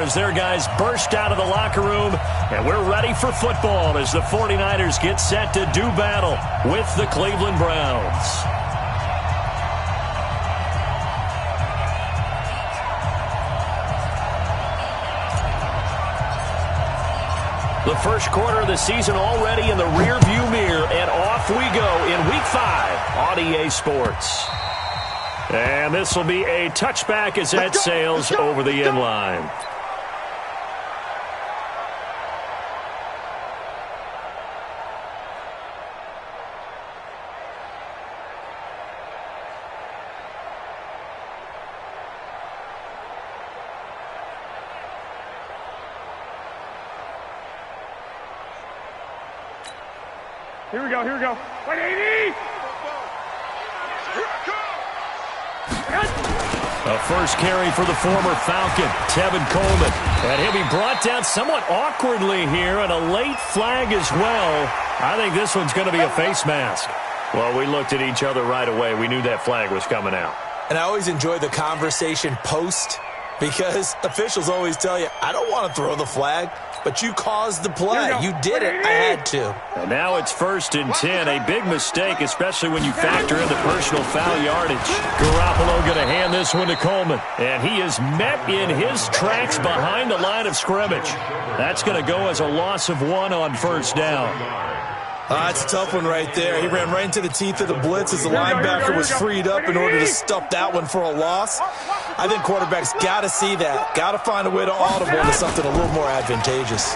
as their guys burst out of the locker room. And we're ready for football as the 49ers get set to do battle with the Cleveland Browns. The first quarter of the season already in the rearview mirror, and off we go in Week 5 on EA Sports. And this will be a touchback as that sails over the end line. Here we go, here we go. 180! A first carry for the former Falcon, Tevin Coleman. And he'll be brought down somewhat awkwardly here, and a late flag as well. I think this one's going to be a face mask. Well, we looked at each other right away. We knew that flag was coming out. And I always enjoy the conversation post, because officials always tell you, I don't want to throw the flag, but you caused the play. You did it. I had to. And now it's 1st and 10. A big mistake, especially when you factor in the personal foul yardage. Garoppolo going to hand this one to Coleman. And he is met in his tracks behind the line of scrimmage. That's going to go as a loss of 1 on first down. It's a tough one right there. He ran right into the teeth of the blitz as the linebacker was freed up in order to stuff that one for a loss. I think quarterbacks got to see that. Got to find a way to audible into something a little more advantageous.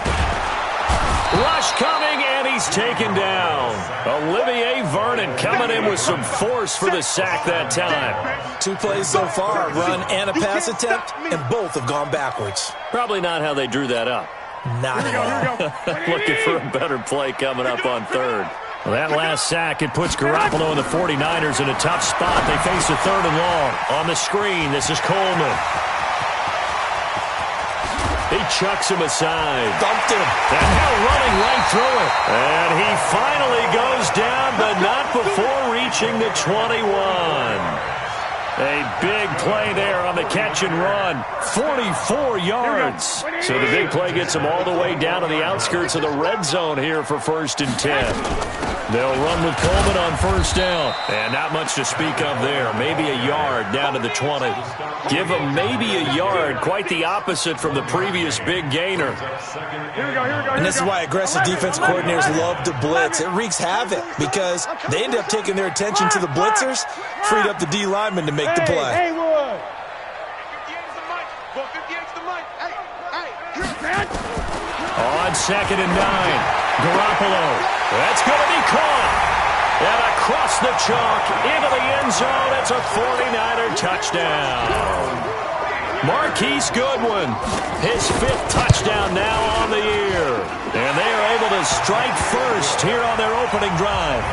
Rush coming, and he's taken down. Olivier Vernon coming in with some force for the sack that time. 2 plays so far, a run and a pass attempt, and both have gone backwards. Probably not how they drew that up. Not at all. Looking for a better play coming up on third. Well, that last sack, it puts Garoppolo and the 49ers in a tough spot. They face a 3rd and long. On the screen, this is Coleman. He chucks him aside. Dumped him. And now running right through it. And he finally goes down, but not before reaching the 21. A big play there on the catch and run. 44 yards. So the big play gets him all the way down to the outskirts of the red zone here for 1st and 10. They'll run with Coleman on 1st down. And not much to speak of there. Maybe a yard down to the 20. Give him maybe a yard. Quite the opposite from the previous big gainer. And this is why aggressive defense coordinators love to blitz. It wreaks havoc because they end up taking their attention to the blitzers, freed up the D lineman to make the play. On 2nd and 9, Garoppolo. That's going to be caught. And across the chalk into the end zone. It's a 49er touchdown. Marquise Goodwin, his 5th touchdown now on the year. And they are able to strike first here on their opening drive.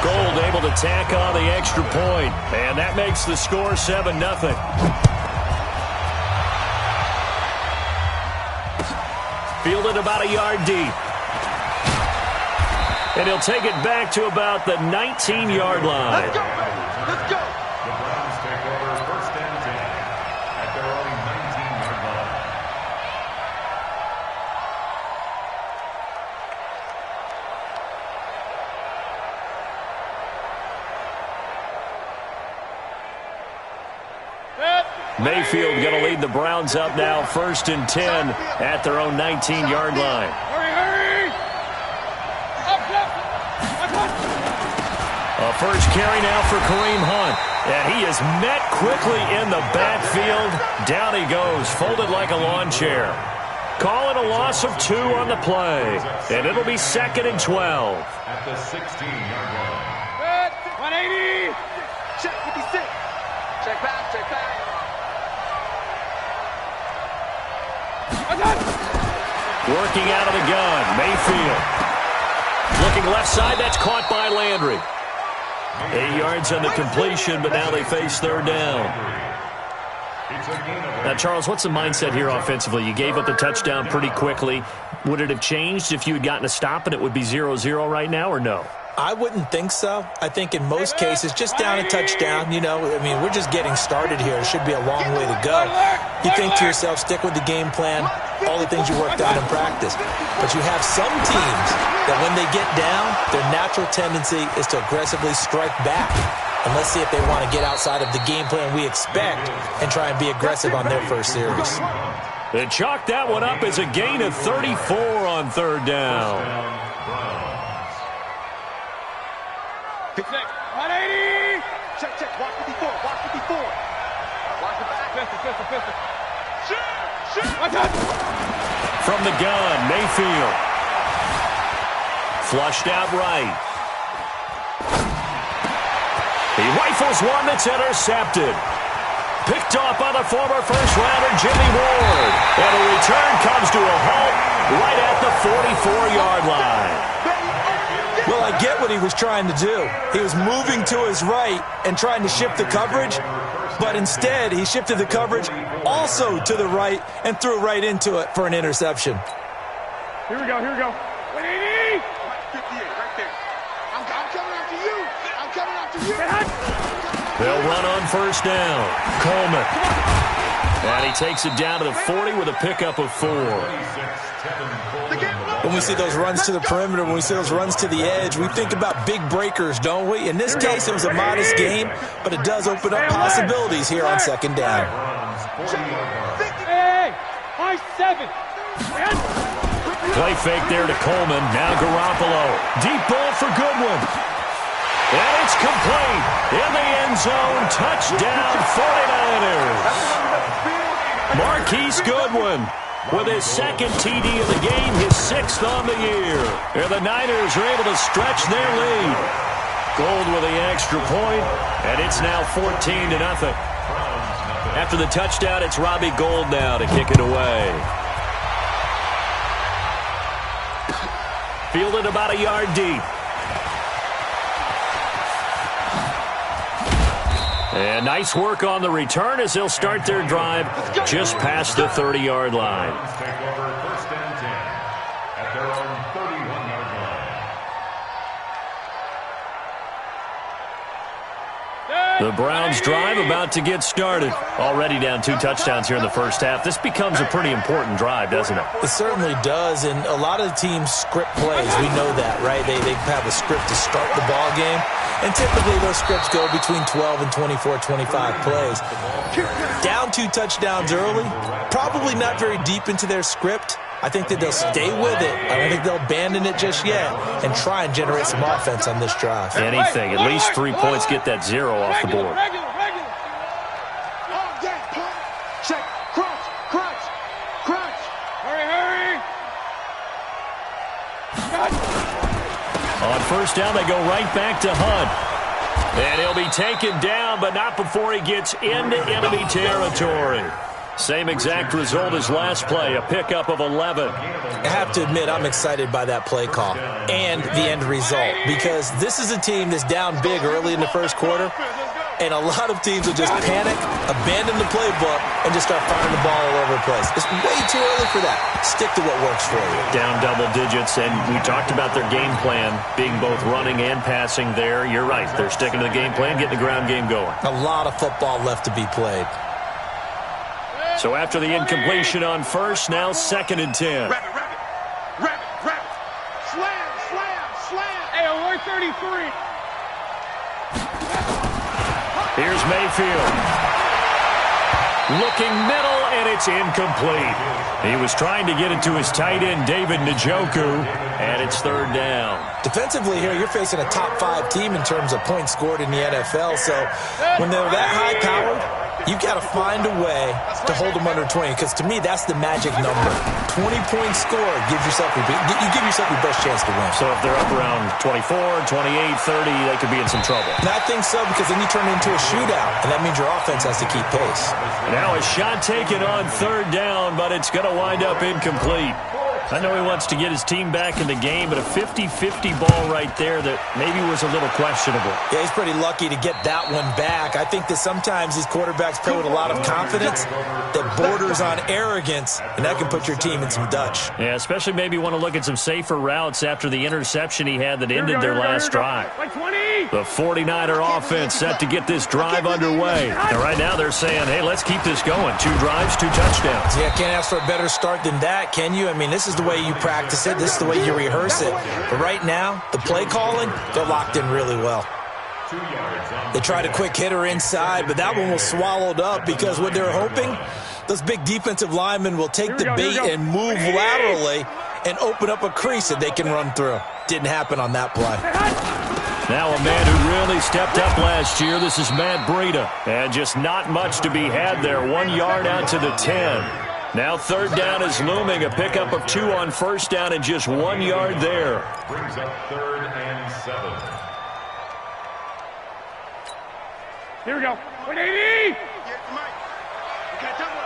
Gold able to tack on the extra point. And that makes the score 7-0. Fielded about a yard deep. And he'll take it back to about the 19-yard line. Let's go, baby. Let's go. The Browns take over 1st and 10 at their own 19-yard line. Mayfield going to lead the Browns up now, 1st and 10 at their own 19-yard line. Hurry! A first carry now for Kareem Hunt. And he is met quickly in the backfield. Down he goes, folded like a lawn chair. Call it a loss of 2 on the play. And it'll be 2nd and 12. At the 16-yard line. 180! Check 56. Check back, check back. Working out of the gun, Mayfield. Looking left side, that's caught by Landry. 8 yards on the completion, but now they face 3rd down. Now, Charles, what's the mindset here offensively? You gave up the touchdown pretty quickly. Would it have changed if you had gotten a stop and it would be 0-0 right now, or no? I wouldn't think so. I think in most cases, just down a touchdown, you know, I mean, we're just getting started here. It should be a long way to go. You think to yourself, stick with the game plan, all the things you worked out in practice. But you have some teams that when they get down, their natural tendency is to aggressively strike back. And let's see if they want to get outside of the game plan we expect and try and be aggressive on their first series. They chalk that one up as a gain of 34 on third down. 180! Check, watch 54, watch 54. Watch the back. Pistol. Shoot! From the gun, Mayfield. Flushed out right. He rifles one that's intercepted. Picked off by the former first-rounder Jimmy Ward. And a return comes to a halt right at the 44-yard line. Well, I get what he was trying to do. He was moving to his right and trying to shift the coverage, but instead he shifted the coverage also to the right and threw right into it for an interception. Here we go. 180! 58, right there. I'm coming after you. They'll run on first down. Coleman. And he takes it down to the 40 with a pickup of 4. When we see those runs to the perimeter, when we see those runs to the edge, we think about big breakers, don't we? In this case, it was a modest gain, but it does open up possibilities here on second down. Hey, high 7. Play fake there to Coleman. Now Garoppolo. Deep ball for Goodwin. And it's complete. In the end zone. Touchdown 49ers. Marquise Goodwin with his second TD of the game, his 6th on the year. And the Niners are able to stretch their lead. Gold with the extra point, and it's now 14-0. After the touchdown, it's Robbie Gould now to kick it away. Fielded about a yard deep. And nice work on the return as they'll start their drive just past the 30-yard line. Take over first and 10 at their own 31-yard line. The Browns drive about to get started. Already down 2 touchdowns here in the first half. This becomes a pretty important drive, doesn't it? It certainly does, and a lot of the teams script plays. We know that, right? They have a script to start the ball game, and typically those scripts go between 12 and 24, 25 plays. Down 2 touchdowns early, probably not very deep into their script. I think that they'll stay with it. I don't think they'll abandon it just yet and try and generate some offense on this drive. Anything. At least 3 points, get that 0 off the board. Regular. Check. Crunch. Hurry. On first down, they go right back to Hunt. And he'll be taken down, but not before he gets into enemy territory. Same exact result as last play, a pickup of 11. I have to admit, I'm excited by that play call and the end result, because this is a team that's down big early in the first quarter, and a lot of teams will just panic, abandon the playbook, and just start firing the ball all over the place. It's way too early for that. Stick to what works for you. Down double digits, and we talked about their game plan being both running and passing there. You're right. They're sticking to the game plan, getting the ground game going. A lot of football left to be played. So after the incompletion on first, now 2nd and 10. Rabbit. Slam. Hey, 133. Here's Mayfield. Looking middle, and it's incomplete. He was trying to get it to his tight end, David Njoku, and it's 3rd down. Defensively here, you're facing a top 5 team in terms of points scored in the NFL, so when they're that high-powered, you've got to find a way to hold them under 20, because to me, that's the magic number. 20 points scored gives yourself your best chance to win. So if they're up around 24, 28, 30, they could be in some trouble. And I think so, because then you turn it into a shootout, and that means your offense has to keep pace. Now a shot taken on 3rd down, but it's going to wind up incomplete. I know he wants to get his team back in the game, but a 50-50 ball right there that maybe was a little questionable. Yeah, he's pretty lucky to get that one back. I think that sometimes these quarterbacks play with a lot of confidence that borders on arrogance, and that can put your team in some Dutch. Yeah, especially maybe want to look at some safer routes after the interception he had that ended their last drive. The 49er offense set to get this drive underway. And right now they're saying, hey, let's keep this going. 2 drives, 2 touchdowns. Yeah, can't ask for a better start than that, can you? I mean, this is the way you practice it. This is the way you rehearse it. But right now, the play calling, they're locked in really well. They tried a quick hitter inside, but that one was swallowed up because what they're hoping, those big defensive linemen will take the bait and move laterally and open up a crease that they can run through. Didn't happen on that play. Now a man who really stepped up last year, this is Matt Breida. And just not much to be had there. 1 yard out to the 10. Now 3rd down is looming. A pickup of 2 on 1st down and just 1 yard there. Brings up 3rd and 7. Here we go. 180! Okay, double.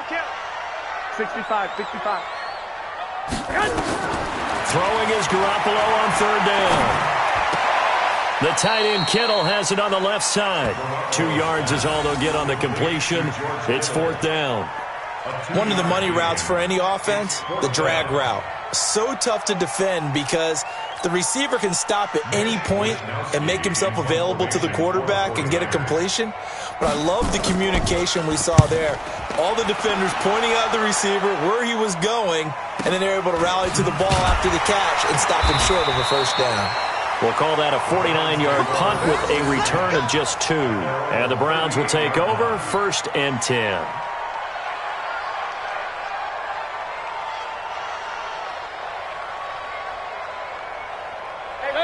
Kill. 65. Throwing is Garoppolo on 3rd down. The tight end Kittle has it on the left side. 2 yards is all they'll get on the completion. It's 4th down. One of the money routes for any offense, the drag route. So tough to defend because the receiver can stop at any point and make himself available to the quarterback and get a completion. But I love the communication we saw there. All the defenders pointing out the receiver, where he was going, and then they're able to rally to the ball after the catch and stop him short of a 1st down. We'll call that a 49-yard punt with a return of just 2. And the Browns will take over 1st and 10.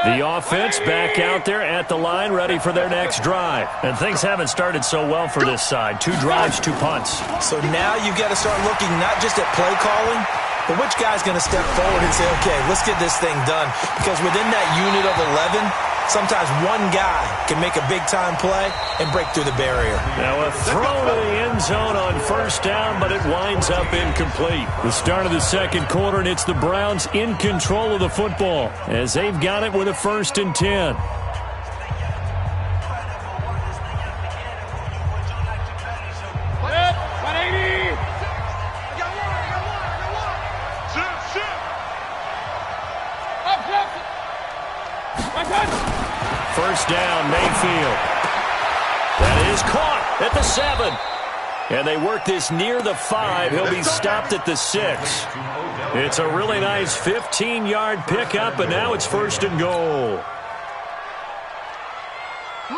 The offense back out there at the line, ready for their next drive. And things haven't started so well for this side. 2 drives, 2 punts. So now you've got to start looking not just at play calling, but which guy's going to step forward and say, okay, let's get this thing done. Because within that unit of 11, sometimes one guy can make a big-time play and break through the barrier. Now a throw to the end zone on 1st down, but it winds up incomplete. The start of the 2nd quarter, and it's the Browns in control of the football as they've got it with a 1st and 10. First down, Mayfield. That is caught at the 7. And they work this near the 5. He'll be stopped at the 6. It's a really nice 15-yard pickup, and now it's 1st and goal.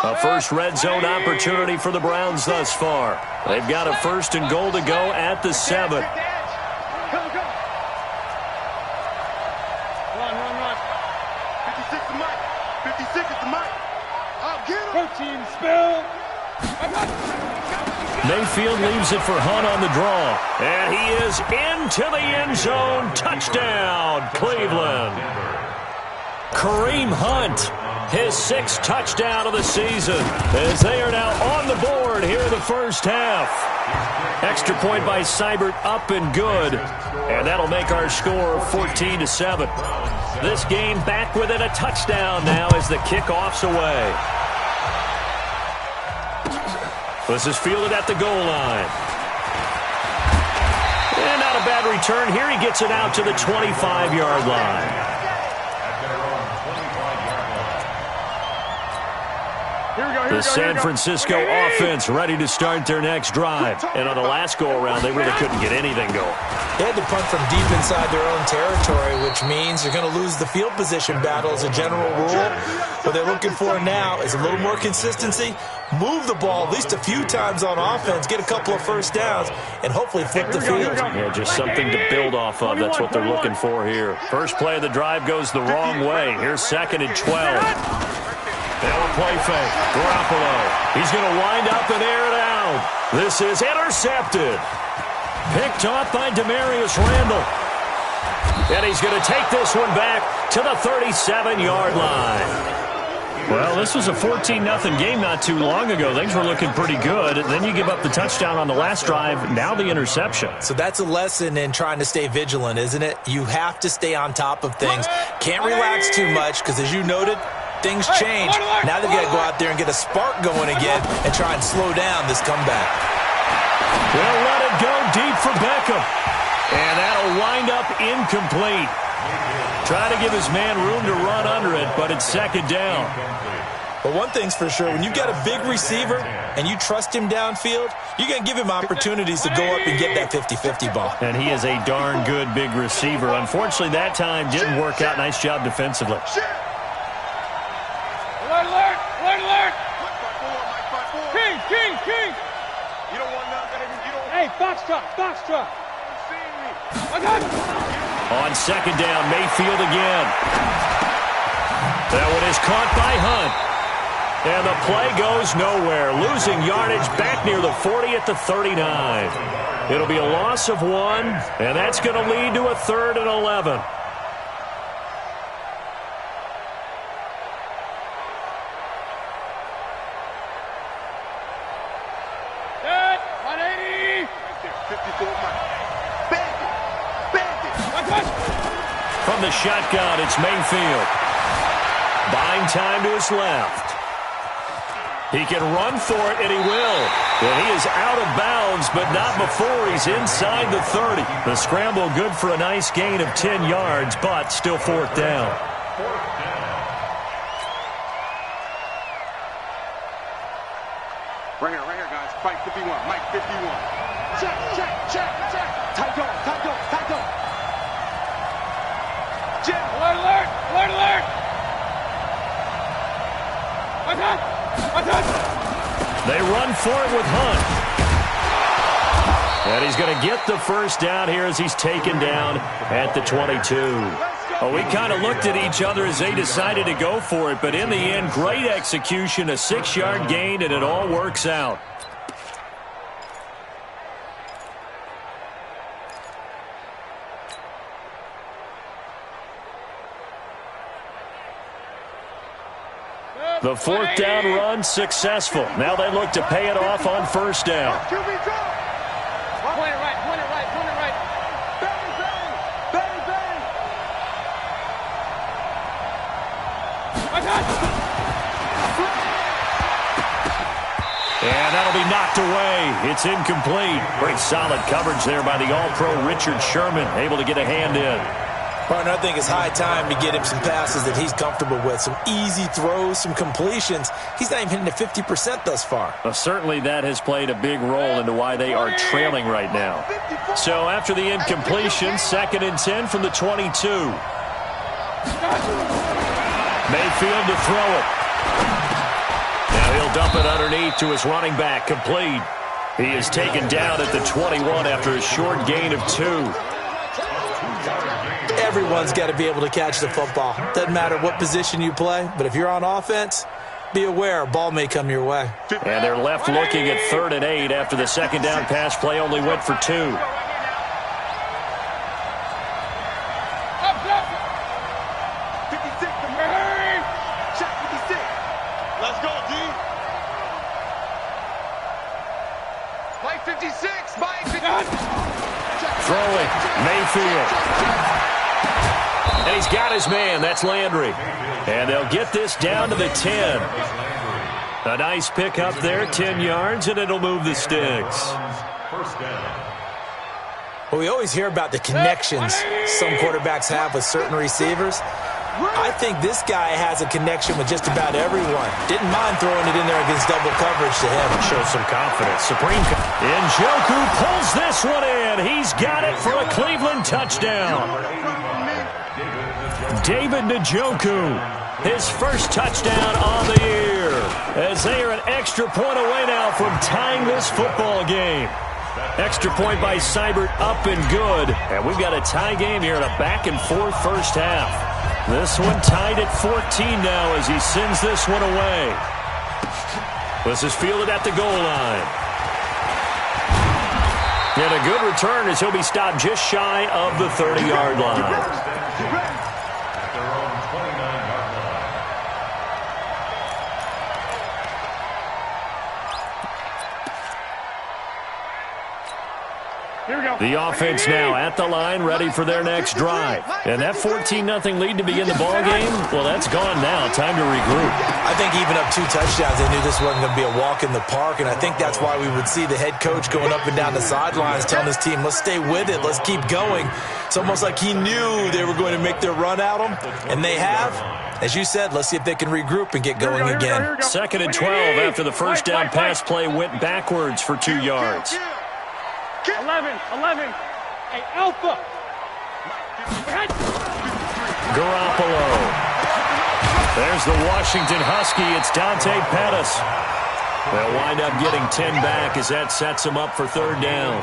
A first red zone opportunity for the Browns thus far. They've got a 1st and goal to go at the 7. Mayfield leaves it for Hunt on the draw. And he is into the end zone. Touchdown, Cleveland. Kareem Hunt, his 6th touchdown of the season, as they are now on the board here in the 1st half. Extra point by Seibert, up and good. And that'll make our score 14-7. This game back within a touchdown now as the kickoff's away. This is fielded at the goal line. And not a bad return here. He gets it out to the 25-yard line. The San Francisco offense ready to start their next drive. And on the last go-around, they really couldn't get anything going. They had to punt from deep inside their own territory, which means they're going to lose the field position battle as a general rule. What they're looking for now is a little more consistency, move the ball at least a few times on offense, get a couple of 1st downs, and hopefully flip the field. Yeah, just something to build off of. That's what they're looking for here. First play of the drive goes the wrong way. Here's 2nd and 12. Now a play fake. Garoppolo. He's going to wind up and air it out. This is intercepted. Picked off by Demarius Randall. And he's going to take this one back to the 37-yard line. Well, this was a 14-0 game not too long ago. Things were looking pretty good. Then you give up the touchdown on the last drive, now the interception. So that's a lesson in trying to stay vigilant, isn't it? You have to stay on top of things. Can't relax too much because, as you noted, things change. Now they've got to go out there and get a spark going again and try and slow down this comeback. They'll let it go deep for Beckham. And that'll wind up incomplete. Try to give his man room to run under it, but it's second down. But one thing's for sure, when you've got a big receiver and you trust him downfield, you're going to give him opportunities to go up and get that 50-50 ball. And he is a darn good big receiver. Unfortunately, that time didn't work out. Nice job defensively. Alert, alert, alert, alert. King. You don't want nothing. You don't. Hey, box truck. On second down, Mayfield again. That one is caught by Hunt. And the play goes nowhere. Losing yardage back near the 40 at the 39. It'll be a loss of 1, and that's going to lead to a 3rd and 11. Good. 180. 54 miles. From the shotgun, it's Mayfield. Buying time to his left. He can run for it, and he will. And he is out of bounds, but not before he's inside the 30. The scramble good for a nice gain of 10 yards, but still 4th down. Right here, guys. Mike 51. Mike 51. Check. Tight go. Jim, alert. They run for it with Hunt. And he's going to get the first down here as he's taken down at the 22. Well, we kind of looked at each other as they decided to go for it, but in the end, great execution, a 6-yard gain, and it all works out. The 4th down run successful. Now they look to pay it off on 1st down. Point it right. And that'll be knocked away. It's incomplete. Pretty solid coverage there by the All-Pro Richard Sherman, able to get a hand in. Partner, I think it's high time to get him some passes that he's comfortable with. Some easy throws, some completions. He's not even hitting the 50% thus far. Well, certainly that has played a big role into why they are trailing right now. So after the incompletion, 2nd and 10 from the 22. Mayfield to throw it. Now he'll dump it underneath to his running back, complete. He is taken down at the 21 after a short gain of 2. Everyone's got to be able to catch the football. Doesn't matter what position you play, but if you're on offense, be aware a ball may come your way. And they're left looking at 3rd and 8 after the 2nd down pass play only went for 2. Let's go, D. Mike 56. Throwing, Mayfield. And he's got his man. That's Landry. And they'll get this down to the 10. A nice pick up there, 10 yards, and it'll move the sticks. Well, we always hear about the connections some quarterbacks have with certain receivers. I think this guy has a connection with just about everyone. Didn't mind throwing it in there against double coverage to him. Shows some confidence. Njoku pulls this one in. He's got it for a Cleveland touchdown. David Njoku, his first touchdown on the year, as they are an extra point away now from tying this football game. Extra point by Seibert, up and good. And we've got a tie game here in a back-and-forth first half. This one tied at 14 now as he sends this one away. This is fielded at the goal line. And a good return as he'll be stopped just shy of the 30-yard line. Here we go. The offense now at the line, ready for their next drive. And that 14-0 lead to begin the ball game, well, that's gone now. Time to regroup. I think even up 2 touchdowns, they knew this wasn't going to be a walk in the park, and I think that's why we would see the head coach going up and down the sidelines telling his team, let's stay with it, let's keep going. It's almost like he knew they were going to make their run at him, and they have. As you said, let's see if they can regroup and get going again. 2nd and 12 after the first down pass play went backwards for 2 yards. 11. Hey, Alpha. Garoppolo. There's the Washington Husky. It's Dante Pettis. They'll wind up getting 10 back as that sets them up for 3rd down.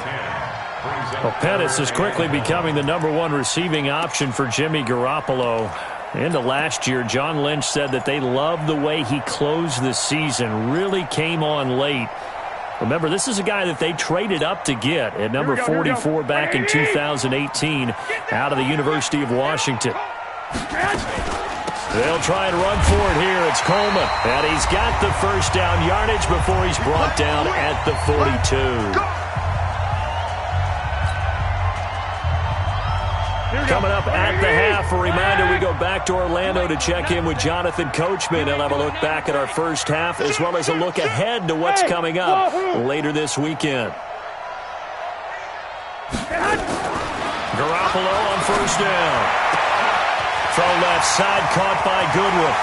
Well, Pettis is quickly becoming the #1 receiving option for Jimmy Garoppolo. Into last year, John Lynch said that they loved the way he closed the season, really came on late. Remember, this is a guy that they traded up to get at number 44 back in 2018 out of the University of Washington. They'll try and run for it here. It's Coleman, and he's got the first down yardage before he's brought down at the 42. Coming up at the half, a reminder, we go back to Orlando to check in with Jonathan Coachman. He'll have a look back at our first half as well as a look ahead to what's coming up later this weekend. Garoppolo on first down. From left side, caught by Goodwin.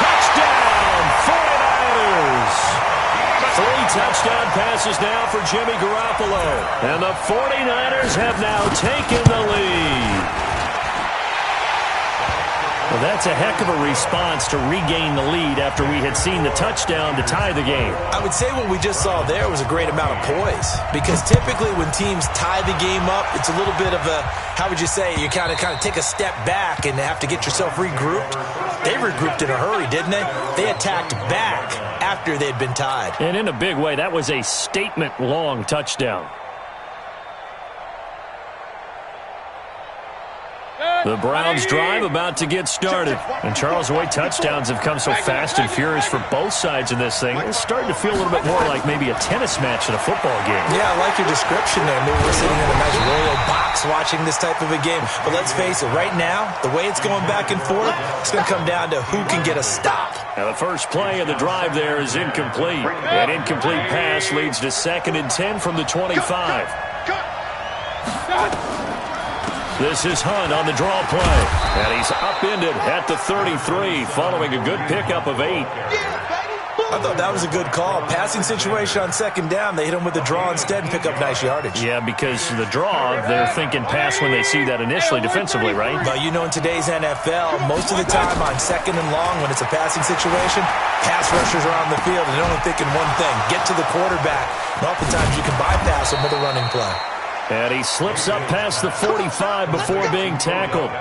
Touchdown, 49ers! 3 touchdown passes now for Jimmy Garoppolo. And the 49ers have now taken the lead. Well, that's a heck of a response to regain the lead after we had seen the touchdown to tie the game. I would say what we just saw there was a great amount of poise. Because typically when teams tie the game up, it's a little bit of a, how would you say, you kind of take a step back and have to get yourself regrouped. They regrouped in a hurry, didn't they? They attacked back after they'd been tied. And in a big way, that was a statement-long touchdown. The Browns drive about to get started. And Charles, the way touchdowns have come so fast and furious for both sides in this thing, it's starting to feel a little bit more like maybe a tennis match at a football game. Yeah, I like your description there. Maybe we're sitting in a nice royal box watching this type of a game. But let's face it, right now, the way it's going back and forth, it's going to come down to who can get a stop. Now the first play of the drive there is incomplete. An incomplete pass leads to 2nd and 10 from the 25. This is Hunt on the draw play. And he's upended at the 33 following a good pickup of 8. I thought that was a good call. Passing situation on 2nd down. They hit him with the draw instead and pick up nice yardage. Yeah, because the draw, they're thinking pass when they see that initially defensively, right? But you know, in today's NFL, most of the time on 2nd and long when it's a passing situation, pass rushers are on the field and they're only thinking one thing, get to the quarterback. And oftentimes you can bypass them with a running play. And he slips up past the 45 before being tackled.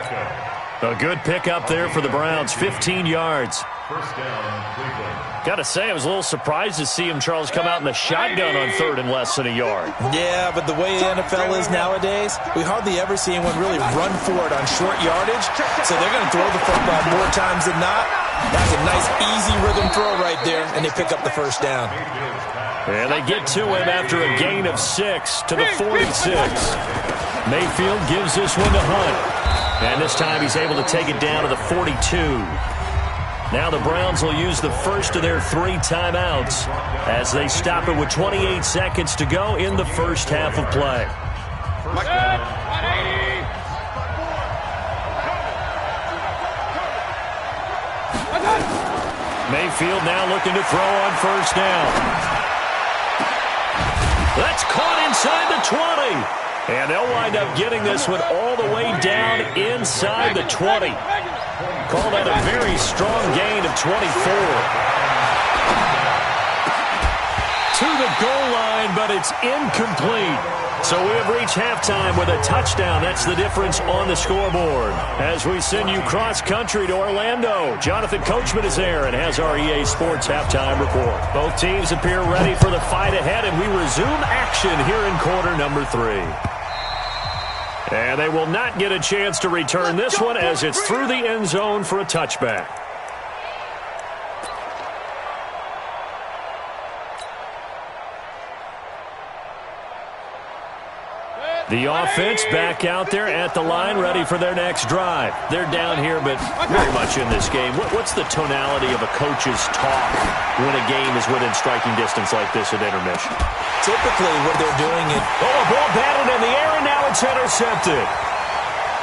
A good pickup there for the Browns, 15 yards. First down, Cleveland. Got to say, I was a little surprised to see him, Charles, come out in the shotgun on 3rd and less than a yard. Yeah, but the way the NFL is nowadays, we hardly ever see anyone really run for it on short yardage. So they're going to throw the football more times than not. That's a nice, easy rhythm throw right there, and they pick up the first down. And they get to him after a gain of 6 to the 46. Mayfield gives this one to Hunt. And this time he's able to take it down to the 42. Now the Browns will use the first of their 3 timeouts as they stop it with 28 seconds to go in the first half of play. Mayfield now looking to throw on first down. That's caught inside the 20. And they'll wind up getting this one all the way down inside the 20. Call that a very strong gain of 24. To the goal line, but it's incomplete. So we have reached halftime with a touchdown. That's the difference on the scoreboard. As we send you cross-country to Orlando, Jonathan Coachman is there and has our EA Sports halftime report. Both teams appear ready for the fight ahead, and we resume action here in quarter number 3. And they will not get a chance to return this one as it's through the end zone for a touchback. The offense back out there at the line, ready for their next drive. They're down here, but very much in this game. What's the tonality of a coach's talk when a game is within striking distance like this at intermission? Typically, what they're doing is... Oh, a ball batted in the air, and now it's intercepted.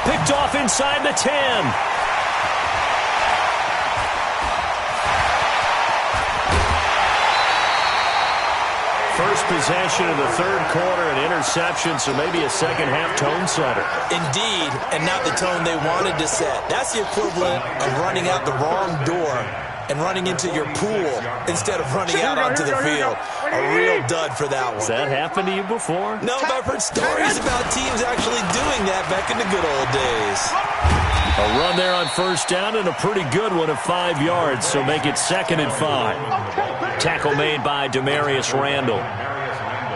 Picked off inside the 10. First possession of the third quarter, an interception, so maybe a second-half tone setter. Indeed, and not the tone they wanted to set. That's the equivalent of running out the wrong door and running into your pool instead of running out onto the field. A real dud for that one. Has that happened to you before? No, but I've heard stories about teams actually doing that back in the good old days. A run there on first down and a pretty good one of 5 yards, so make it 2nd and 5. Tackle made by Demarius Randall.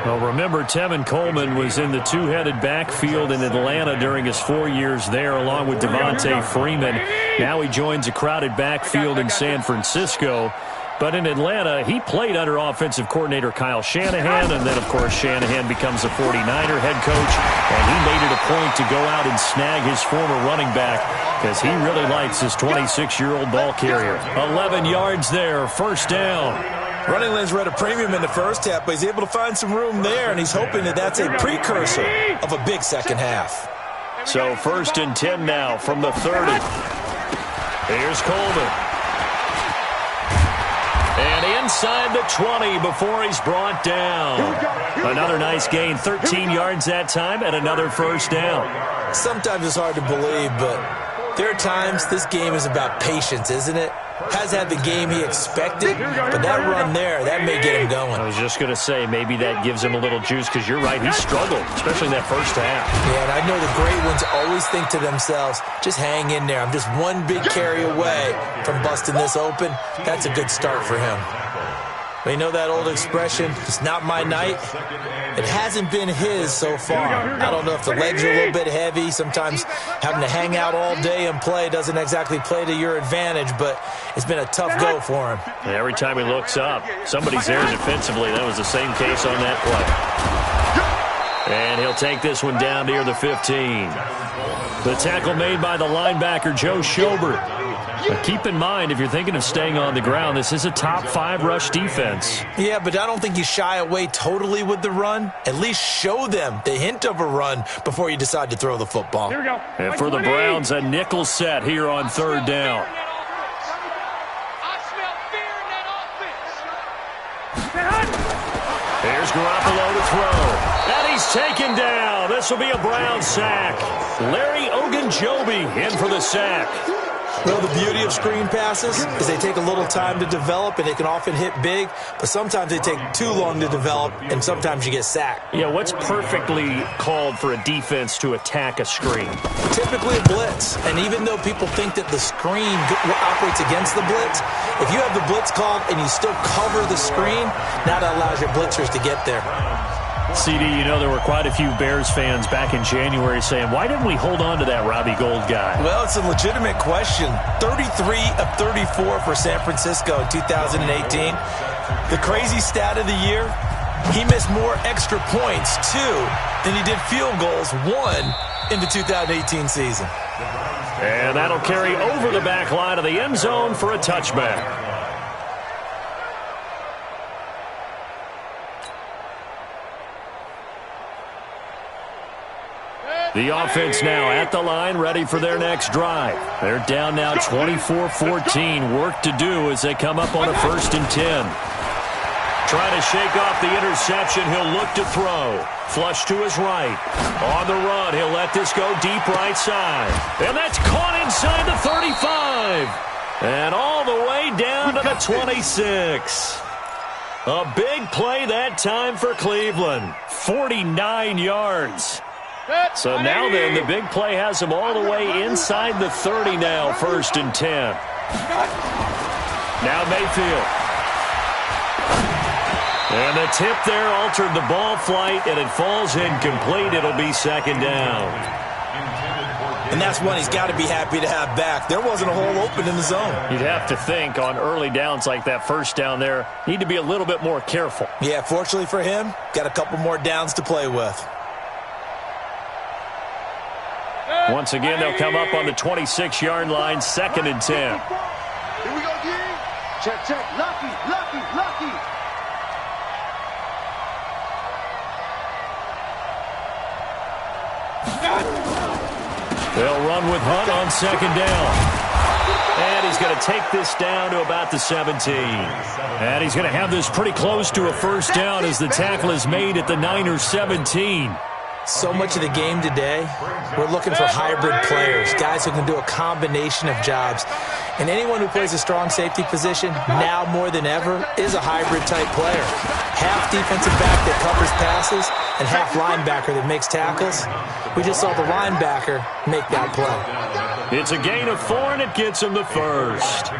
Well, remember, Tevin Coleman was in the two-headed backfield in Atlanta during his 4 years there, along with Devontae Freeman. Now he joins a crowded backfield in San Francisco. But in Atlanta, he played under offensive coordinator Kyle Shanahan, and then, of course, Shanahan becomes a 49er head coach, and he made it a point to go out and snag his former running back because he really likes his 26-year-old ball carrier. 11 yards there, first down. Running lanes were at a premium in the first half, but he's able to find some room there, and he's hoping that that's a precursor of a big second half. So 1st and 10 now from the 30. Here's Coleman. And inside the 20 before he's brought down. Another nice gain, 13 yards that time, and another first down. Sometimes it's hard to believe, but there are times this game is about patience, isn't it? Has had the game he expected, but that run there, that may get him going. I was just going to say, maybe that gives him a little juice, because you're right, he struggled, especially in that first half. Yeah, and I know the great ones always think to themselves, just hang in there. I'm just one big carry away from busting this open. That's a good start for him. But you know that old expression, it's not my night? It hasn't been his so far. I don't know if the legs are a little bit heavy. Sometimes having to hang out all day and play doesn't exactly play to your advantage, but it's been a tough go for him. And every time he looks up, somebody's there defensively. That was the same case on that play. And he'll take this one down near the 15. The tackle made by the linebacker, Joe Schobert. But keep in mind, if you're thinking of staying on the ground, this is a top 5 rush defense. Yeah, but I don't think you shy away totally with the run. At least show them the hint of a run before you decide to throw the football. Here we go. And for the Browns, a nickel set here on 3rd down. Here's Garoppolo to throw. And he's taken down. This will be a Brown sack. Larry Ogunjobi in for the sack. Well, the beauty of screen passes is they take a little time to develop, and they can often hit big, but sometimes they take too long to develop, and sometimes you get sacked. Yeah, what's perfectly called for a defense to attack a screen? Typically a blitz, and even though people think that the screen operates against the blitz, if you have the blitz called and you still cover the screen, now that allows your blitzers to get there. CD, you know there were quite a few Bears fans back in January saying, why didn't we hold on to that Robbie Gould guy? Well, it's a legitimate question. 33 of 34 for San Francisco in 2018. The crazy stat of the year, he missed more extra points, 2, than he did field goals, 1, in the 2018 season. And that'll carry over the back line of the end zone for a touchback. The offense now at the line, ready for their next drive. They're down now 24-14. Work to do as they come up on a 1st and 10. Trying to shake off the interception. He'll look to throw. Flush to his right. On the run, he'll let this go deep right side. And that's caught inside the 35. And all the way down to the 26. A big play that time for Cleveland. 49 yards. So now then, the big play has him all the way inside the 30 now, 1st and 10. Now Mayfield. And the tip there altered the ball flight, and it falls incomplete. It'll be 2nd down. And that's one he's got to be happy to have back. There wasn't a hole open in the zone. You'd have to think on early downs like that first down there, need to be a little bit more careful. Yeah, fortunately for him, got a couple more downs to play with. Once again, they'll come up on the 26-yard line, 2nd and 10. Here we go, G. Check, check. Lucky, lucky, lucky. They'll run with Hunt on 2nd down. And he's going to take this down to about the 17. And he's going to have this pretty close to a first down as the tackle is made at the Niners 17. So much of the game today, we're looking for hybrid players, guys who can do a combination of jobs. And anyone who plays a strong safety position, now more than ever, is a hybrid-type player. Half defensive back that covers passes and half linebacker that makes tackles. We just saw the linebacker make that play. It's a gain of 4, and it gets him the first.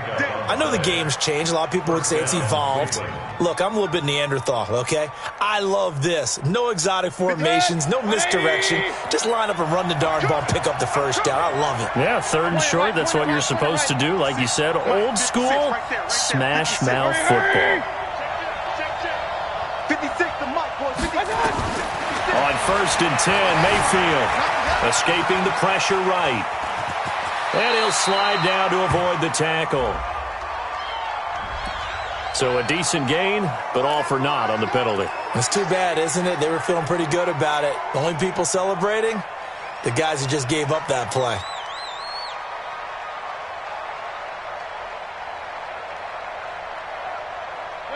I know the game's changed. A lot of people would say it's evolved. Look, I'm a little bit Neanderthal, okay? I love this. No exotic formations, no misdirection. Just line up and run the darn ball, pick up the first down. I love it. Yeah, 3rd and short, that's what you're supposed to do. Like you said, old school, smash mouth football. 56 to Mike, boys. 56. On 1st and 10, Mayfield escaping the pressure right. And he'll slide down to avoid the tackle. So a decent gain, but all for naught on the penalty. It's too bad, isn't it? They were feeling pretty good about it. The only people celebrating, the guys who just gave up that play.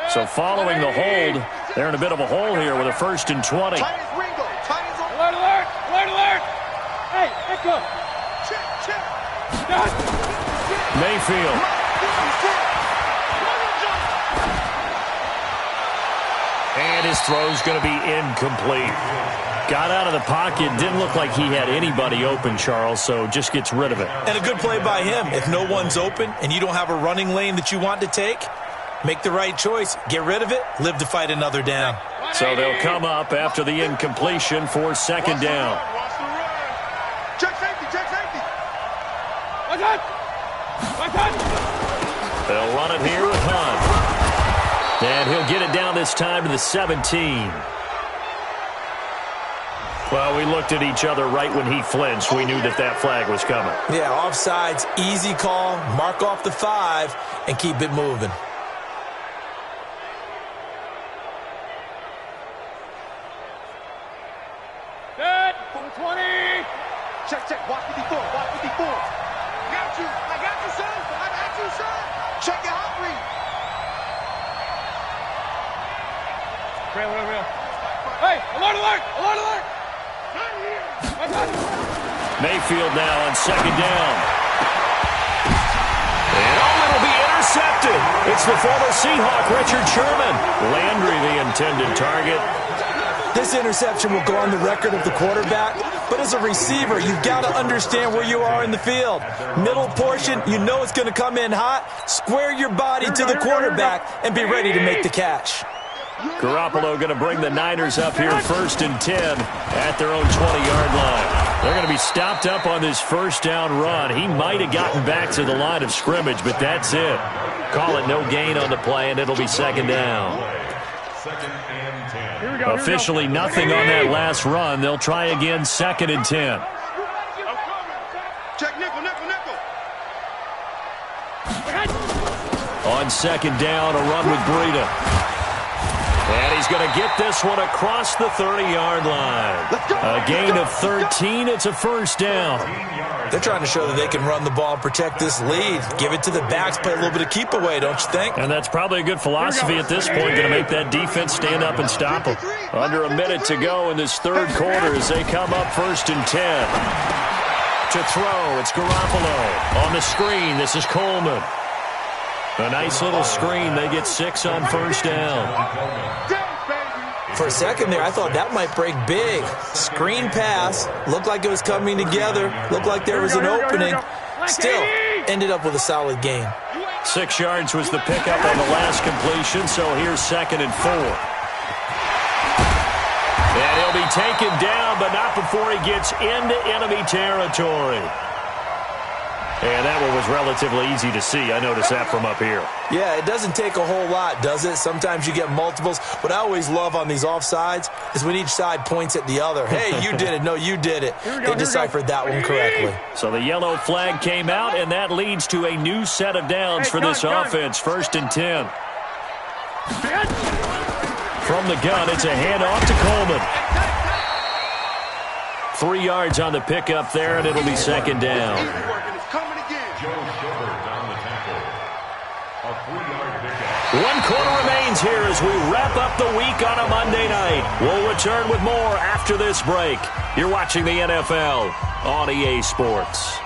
So following the hold, they're in a bit of a hole here with a 1st and 20. Alert, alert! Alert, alert! Hey, echo! Check, check! Mayfield. And his throw's going to be incomplete. Got out of the pocket, didn't look like he had anybody open, Charles, so just gets rid of it. And a good play by him. If no one's open and you don't have a running lane that you want to take, make the right choice, get rid of it, live to fight another down. So they'll come up after the incompletion for 2nd down. Check safety, check safety! They'll run it here with Hunt. And he'll get it down this time to the 17. Well, we looked at each other right when he flinched. We knew that that flag was coming. Yeah, offsides, easy call, mark off the 5, and keep it moving. Good! 20! Check, check, watch 54, watch 54. I got you, son! I got you, son! Check your hot read! Real. Hey, alert, alert! Alert, alert! Not here! Mayfield now on 2nd down. And it'll be intercepted. It's the former Seahawk, Richard Sherman. Landry, the intended target. This interception will go on the record of the quarterback, but as a receiver, you've got to understand where you are in the field. Middle portion, you know it's going to come in hot. Square your body to the quarterback and be ready to make the catch. Garoppolo going to bring the Niners up here 1st and 10 at their own 20-yard line. They're going to be stopped up on this 1st down run. He might have gotten back to the line of scrimmage, but that's it. Call it no gain on the play, and it'll be 2nd down. 2nd and 10. Officially nothing on that last run. They'll try again 2nd and 10. Check nickel. On 2nd down, a run with Breida. And he's going to get this one across the 30-yard line. A gain of 13. It's a 1st down. They're trying to show that they can run the ball and protect this lead. Give it to the backs, play a little bit of keep away, don't you think? And that's probably a good philosophy at this point, going to make that defense stand up and stop them. Under a minute to go in this 3rd quarter as they come up 1st and 10. To throw, it's Garoppolo. On the screen, this is Coleman. A nice little screen. They get 6 on 1st down. For a second there, I thought that might break big. Screen pass. Looked like it was coming together. Looked like there was an opening. Still, ended up with a solid gain. 6 yards was the pickup on the last completion, so here's 2nd and 4. And he'll be taken down, but not before he gets into enemy territory. And that one was relatively easy to see. I noticed that from up here. Yeah, it doesn't take a whole lot, does it? Sometimes you get multiples. What I always love on these offsides is when each side points at the other. Hey, you did it. No, you did it. They deciphered that one correctly. So the yellow flag came out, and that leads to a new set of downs for this offense. 1st and 10. From the gun, it's a handoff to Coleman. 3 yards on the pickup there, and it'll be 2nd down. One quarter remains here as we wrap up the week on a Monday night. We'll return with more after this break. You're watching the NFL on EA Sports.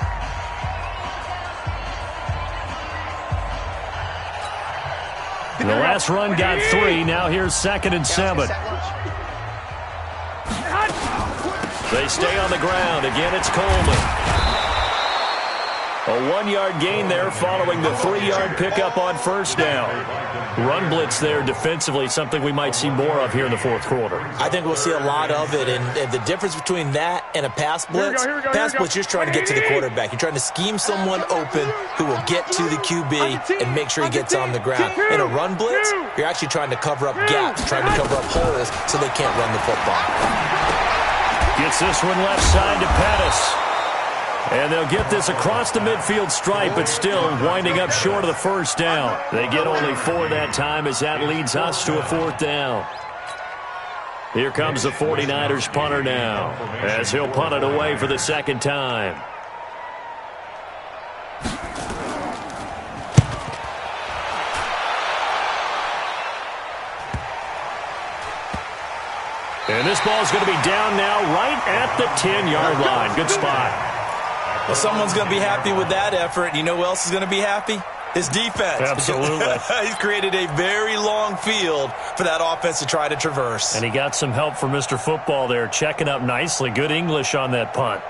The last run got 3. Now here's 2nd and 7. They stay on the ground. Again, it's Coleman. A 1-yard gain there following the 3-yard pickup on 1st down. Run blitz there defensively, something we might see more of here in the 4th quarter. I think we'll see a lot of it, and the difference between that and a pass blitz, blitz, you're trying to get to the quarterback. You're trying to scheme someone open who will get to the QB and make sure he gets on the ground. In a run blitz, you're actually trying to cover up gaps, trying to cover up holes so they can't run the football. Gets this one left side to Pettis. And they'll get this across the midfield stripe, but still winding up short of the 1st down. They get only 4 that time as that leads us to a 4th down. Here comes the 49ers punter now as he'll punt it away for the 2nd time. And this ball's going to be down now right at the 10-yard line. Good spot. Well, someone's going to be happy with that effort. You know who else is going to be happy? His defense. Absolutely. He's created a very long field for that offense to try to traverse. And he got some help from Mr. Football there, checking up nicely. Good English on that punt.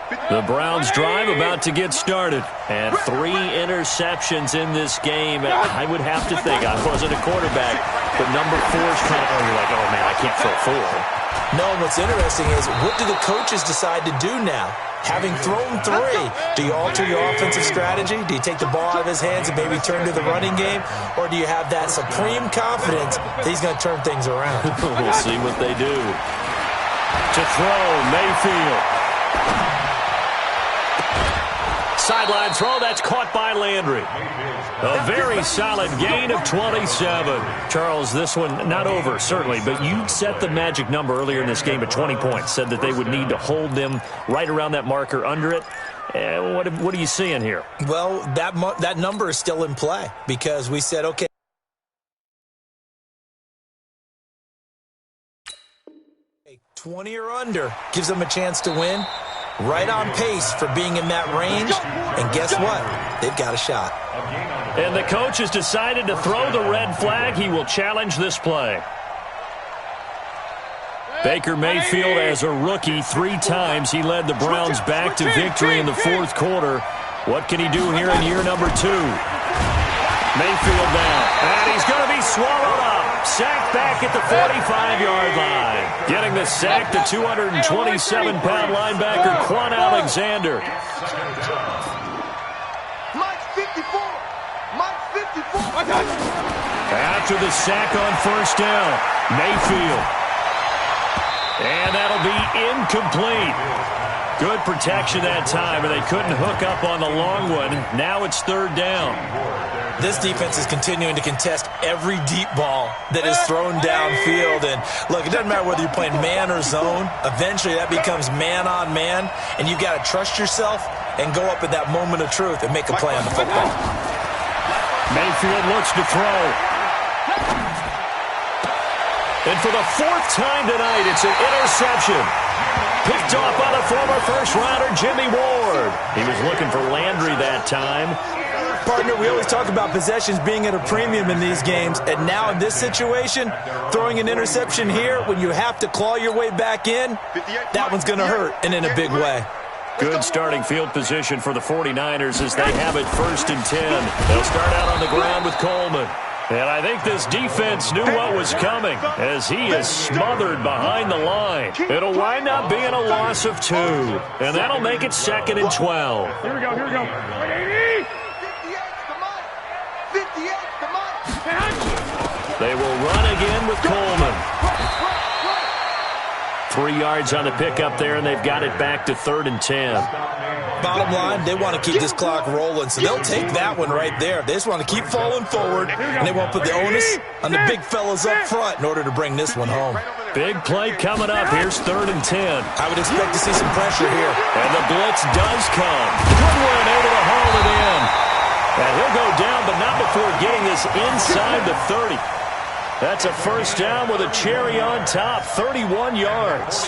The Browns drive about to get started. And 3 interceptions in this game. I would have to think, I wasn't a quarterback, but number 4 is kind of, you're like, oh, man, I can't throw 4. No, and what's interesting is what do the coaches decide to do now? Having thrown 3, do you alter your offensive strategy? Do you take the ball out of his hands and maybe turn to the running game? Or do you have that supreme confidence that he's going to turn things around? We'll see what they do. To throw, Mayfield. Sideline throw, that's caught by Landry. A very solid gain of 27. Charles, this one not over, certainly, but you set the magic number earlier in this game at 20 points, said that they would need to hold them right around that marker under it. What are you seeing here? Well, that number is still in play because we said, okay, 20 or under gives them a chance to win. Right on pace for being in that range. And guess what? They've got a shot. And the coach has decided to throw the red flag. He will challenge this play. Baker Mayfield, as a rookie, 3 times he led the Browns back to victory in the 4th quarter. What can he do here in year number 2? Mayfield now. And he's going to be swallowed up. Sacked back at the 45-yard line. Getting the sack, the 227-pound linebacker, Quan Alexander. Mike 54. Mike 54. After the sack on 1st down, Mayfield. And that'll be incomplete. Good protection that time, and they couldn't hook up on the long one. Now it's 3rd down. This defense is continuing to contest every deep ball that is thrown downfield. And, look, it doesn't matter whether you're playing man or zone. Eventually, that becomes man-on-man, and you've got to trust yourself and go up at that moment of truth and make a play on the football. Mayfield looks to throw. And for the 4th time tonight, it's an interception. Picked off by the former first-rounder, Jimmy Ward. He was looking for Landry that time. Partner, we always talk about possessions being at a premium in these games, and now in this situation, throwing an interception here when you have to claw your way back in, that one's going to hurt, and in a big way. Good starting field position for the 49ers as they have it 1st and 10. They'll start out on the ground with Coleman. And I think this defense knew what was coming as he is smothered behind the line. It'll wind up being a loss of 2, and that'll make it 2nd and 12. Here we go, here we go. 58, come on. 58, come on. They will run again with Coleman. 3 yards on the pickup there, and they've got it back to 3rd and 10. Bottom line, they want to keep this clock rolling, so they'll take that one right there. They just want to keep falling forward, and they won't put the onus on the big fellas up front in order to bring this one home. Big play coming up. Here's 3rd and 10. I would expect to see some pressure here. And the blitz does come. Goodwin able to haul it in. And he'll go down, but not before getting this inside the 30. That's a first down with a cherry on top, 31 yards.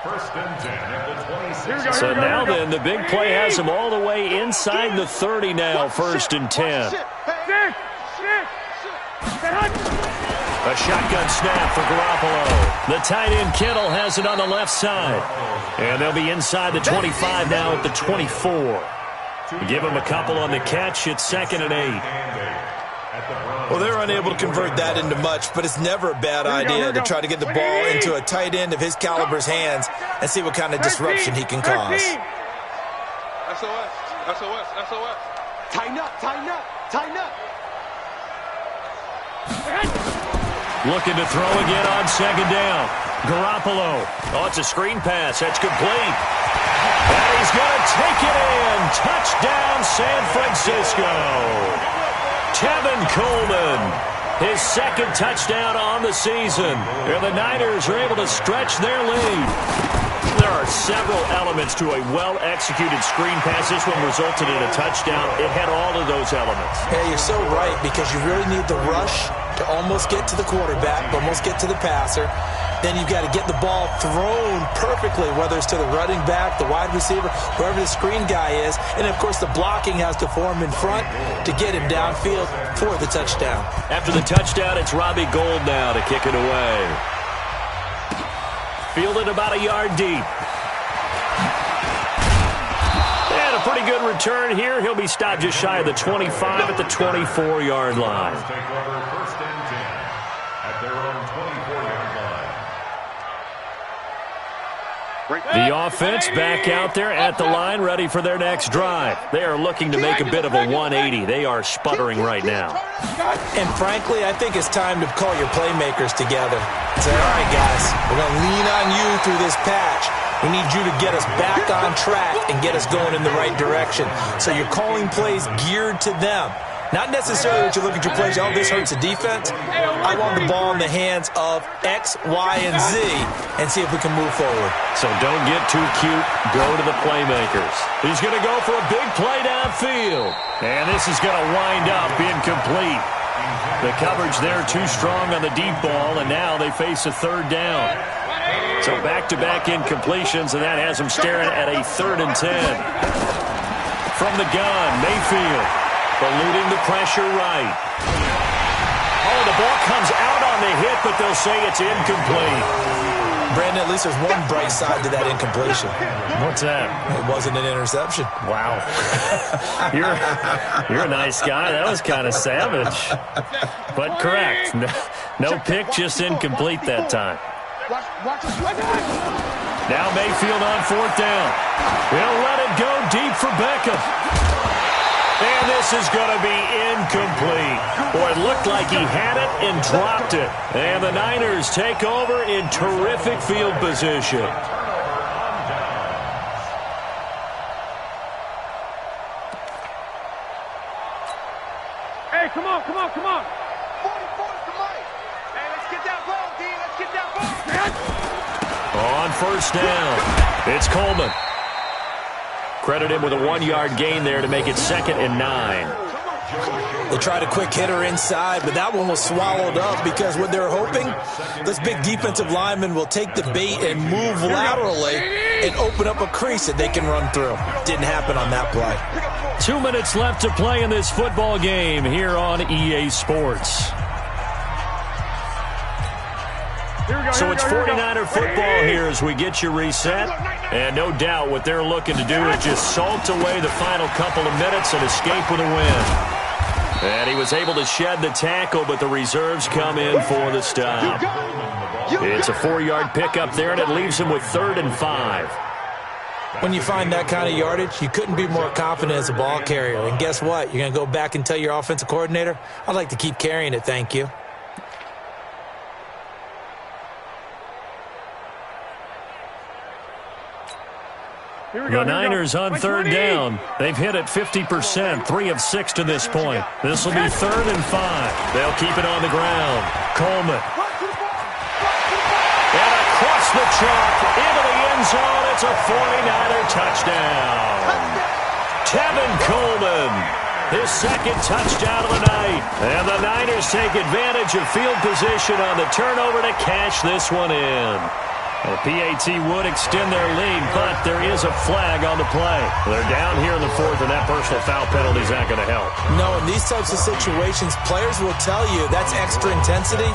First and 10 at the 26. So now then, the big play has him all the way inside the 30 now, 1st and 10. A shotgun snap for Garoppolo. The tight end Kittle has it on the left side. And they'll be inside the 25 now at the 24. Give him a couple on the catch. It's 2nd and 8. Well, they're unable to convert that into much, but it's never a bad idea to try to get the ball into a tight end of his caliber's hands and see what kind of disruption he can cause. SOS, SOS, SOS. Tighten up, tighten up, tighten up. Looking to throw again on 2nd down. Garoppolo. Oh, it's a screen pass. That's complete. And he's going to take it in. Touchdown, San Francisco. Tevin Coleman, his 2nd touchdown on the season. And the Niners are able to stretch their lead. There are several elements to a well-executed screen pass. This one resulted in a touchdown. It had all of those elements. Yeah, you're so right, because you really need the rush to almost get to the quarterback, almost get to the passer. Then you've got to get the ball thrown perfectly, whether it's to the running back, the wide receiver, whoever the screen guy is. And, of course, the blocking has to form in front to get him downfield for the touchdown. After the touchdown, it's Robbie Gould now to kick it away. Fielded about a yard deep. And a pretty good return here. He'll be stopped just shy of the 25 at the 24-yard line. Take over 1st and 10 at their own 24-yard line. The offense back out there at the line, ready for their next drive. They are looking to make a bit of a 180. They are sputtering right now. And frankly, I think it's time to call your playmakers together. Say, all right, guys, we're going to lean on you through this patch. We need you to get us back on track and get us going in the right direction. So you're calling plays geared to them. Not necessarily that you look at your plays, oh, this hurts the defense. I want the ball in the hands of X, Y, and Z and see if we can move forward. So don't get too cute. Go to the playmakers. He's going to go for a big play downfield. And this is going to wind up incomplete. The coverage there too strong on the deep ball, and now they face a 3rd down. So back-to-back incompletions, and that has them staring at a 3rd and 10. From the gun, Mayfield. Eluding the pressure right. Oh, the ball comes out on the hit, but they'll say it's incomplete. Brandon, at least there's one bright side to that incompletion. What's that? It wasn't an interception. Wow. You're a nice guy. That was kind of savage. But correct. No pick, just incomplete that time. Now Mayfield on 4th down. He'll let it go deep for Beckham. And this is going to be incomplete. Boy, it looked like he had it and dropped it. And the Niners take over in terrific field position. Hey, come on, come on, come on. 40, come on. Hey, let's get that ball, D. Let's get that ball. On 1st down, it's Coleman. Credit him with a 1-yard gain there to make it 2nd and 9. They tried a quick hitter inside, but that one was swallowed up because what they're hoping, this big defensive lineman will take the bait and move laterally and open up a crease that they can run through. Didn't happen on that play. 2 minutes left to play in this football game here on EA Sports. So it's 49er football here as we get you reset. And no doubt what they're looking to do is just salt away the final couple of minutes and escape with a win. And he was able to shed the tackle, but the reserves come in for the stop. It's a 4-yard pickup there, and it leaves him with 3rd and 5. When you find that kind of yardage, you couldn't be more confident as a ball carrier. And guess what? You're going to go back and tell your offensive coordinator, I'd like to keep carrying it, thank you. The Niners on 3rd down. They've hit it 50%, 3 of 6 to this point. This will be 3rd and 5. They'll keep it on the ground. Coleman. And across the chalk, into the end zone. It's a 49er touchdown. Tevin Coleman, his 2nd touchdown of the night. And the Niners take advantage of field position on the turnover to cash this one in. The PAT would extend their lead, but there is a flag on the play. They're down here in the 4th, and that personal foul penalty is not going to help. No, in these types of situations, players will tell you that's extra intensity.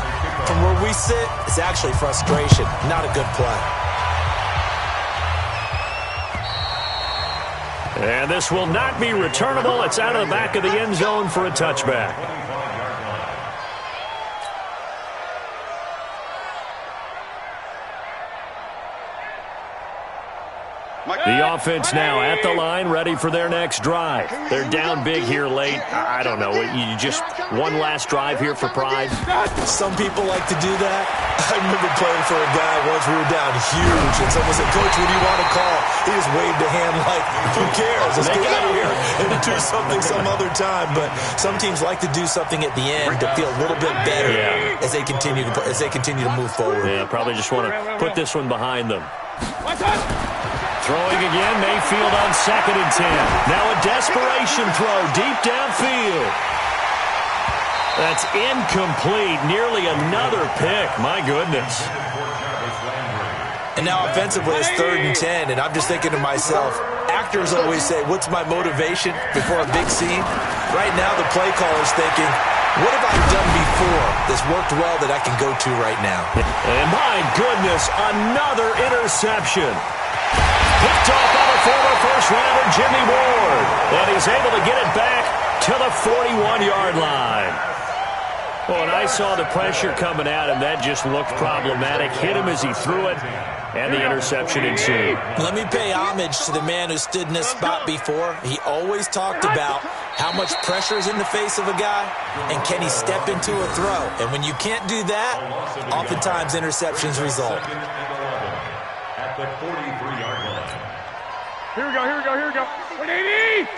From where we sit, it's actually frustration, not a good play. And this will not be returnable. It's out of the back of the end zone for a touchback. The offense now at the line, ready for their next drive. They're down big here late. I don't know. You just one last drive here for pride? Some people like to do that. I remember playing for a guy once we were down huge, and someone said, Coach, what do you want to call? He just waved a hand like, who cares? Let's get out of here and do something some other time. But some teams like to do something at the end to feel a little bit better as they continue to move forward. Yeah, probably just want to put this one behind them. Throwing again, Mayfield on 2nd and 10. Now a desperation throw deep downfield. That's incomplete. Nearly another pick. My goodness. And now offensively it's 3rd and 10, and I'm just thinking to myself, actors always say, what's my motivation before a big scene? Right now the play caller's thinking, what have I done before that's worked well that I can go to right now? And my goodness, another interception. Picked off by the former first-rounder Jimmy Ward. And he's able to get it back to the 41-yard line. Well, and I saw the pressure coming at him. That just looked problematic. Hit him as he threw it, and the interception ensued. Let me pay homage to the man who stood in this spot before. He always talked about how much pressure is in the face of a guy, and can he step into a throw. And when you can't do that, oftentimes interceptions result. At the 43-yard line. Here we go. 180!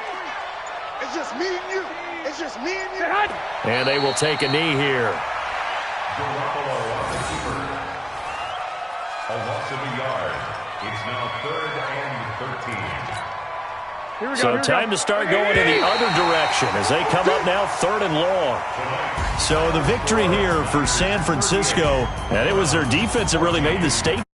It's just me and you. It's just me and you. And they will take a knee here. Garoppolo on the keeper. A loss of a yard. It's now 3rd and 13. So time to start going in the other direction as they come up now 3rd and long. So the victory here for San Francisco, and it was their defense that really made the statement.